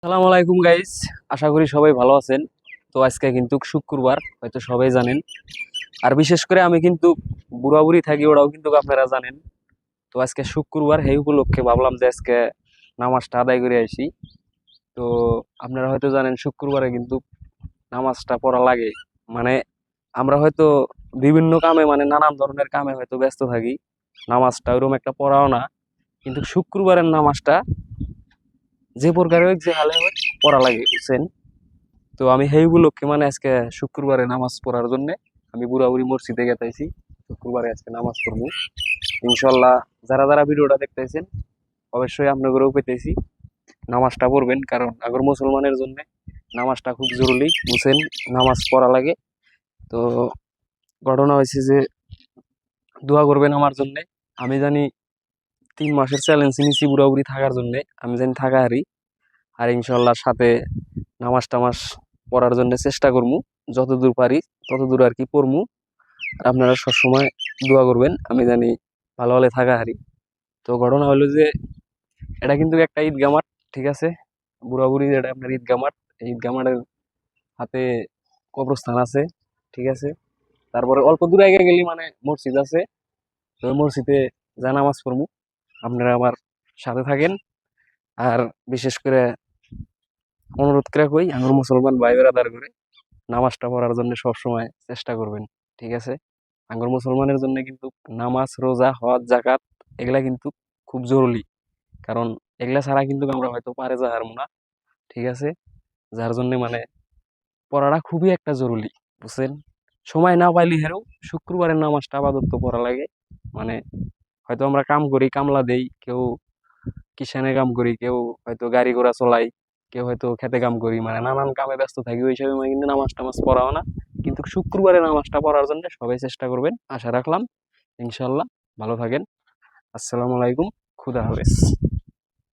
আসসালামু আলাইকুম গাইস, আশা করি সবাই ভালো আছেন। তো আজকে কিন্তু শুক্রবার, হয়তো সবাই জানেন। আর বিশেষ করে আমি কিন্তু বুড়াবুড়ি থাকি, ওরাও কিন্তু আপনারা জানেন। তো আজকে শুক্রবার, সেই উপলক্ষে ভাবলাম যে আজকে নামাজটা আদায় করে আসি। তো আপনারা হয়তো জানেন শুক্রবারে কিন্তু নামাজটা পড়া লাগে। মানে আমরা হয়তো বিভিন্ন কামে, মানে নানান ধরনের কামে হয়তো ব্যস্ত থাকি, নামাজটা ওইরকম একটা পড়াও না। কিন্তু শুক্রবারের নামাজটা যে প্রকারে হোক, যে হালে হোক, পড়া লাগে, বুঝছেন। তো আমি সেই উপলক্ষে মানে আজকে শুক্রবারে নামাজ পড়ার জন্য আমি বুড়াবুড়ি মসজিদে গেতাইছি। শুক্রবারে আজকে নামাজ পড়বো ইনশাল্লাহ। যারা যারা ভিডিওটা দেখতেছেন, অবশ্যই আপনাদেরও পেতেছি নামাজটা পড়বেন, কারণ আগর মুসলমানের জন্য নামাজটা খুব জরুরি, বুঝছেন। নামাজ পড়া লাগে। তো ঘটনা হয়েছে যে দোয়া করবেন আমার জন্য। আমি জানি 3 মাসের চ্যালেঞ্জ নিয়েছি বুড়াবুড়ি থাকার জন্য, আমি জানি থাকা হারি। আর ইনশাল্লাহ সাথে নামাজ টামাজ পড়ার জন্য চেষ্টা করবো, যতদূর পারি ততদূর আর কি পড়বো। আর আপনারা সবসময় দোয়া করবেন, আমি জানি ভালো ভালো থাকা হারি। তো ঘটনা হলো যে এটা কিন্তু একটা ঈদগাহ মাঠ, ঠিক আছে। বুড়াবুড়ি যেটা আপনার ঈদগাহ মাঠ, এই ঈদগাহ মাঠের হাতে কবরস্থান আছে, ঠিক আছে। তারপরে অল্প দূরে আগে গেলি মানে মসজিদ আছে। তো ওই মসজিদে যা নামাজ পড়বো, আপনারা আমার সাথে থাকেন। আর বিশেষ করে অনুরোধ করে কই, আমার মুসলমান ভাই বেড়াদার করে নামাজটা পড়ার জন্য সবসময় চেষ্টা করবেন, ঠিক আছে। আঙ্গুর মুসলমানের জন্য কিন্তু নামাজ, রোজা, হজ, জাকাত এগুলা কিন্তু খুব জরুরি। কারণ এগুলা ছাড়া কিন্তু আমরা হয়তো পারে যাওয়ার না, ঠিক আছে। যার জন্য মানে পড়াটা খুবই একটা জরুরি, বুঝছেন। সময় না পাইলে হেরেও শুক্রবারের নামাজটা আপাতত পড়া লাগে। মানে হয়তো আমরা কাম করি, কামলা দেই, কেউ কিষানে কাম করি, কেউ হয়তো গাড়ি ঘোড়া চলাই, কেউ হয়তো খেতে কাম করি, মানে নানান কামে ব্যস্ত থাকি, ওই সময় কিন্তু নামাজ টামাজ পড়াও না। কিন্তু শুক্রবারে নামাজটা পড়ার জন্য সবাই চেষ্টা করবেন, আশা রাখলাম। ইনশাল্লাহ ভালো থাকেন। আসসালামু আলাইকুম, খুদা হাফেজ।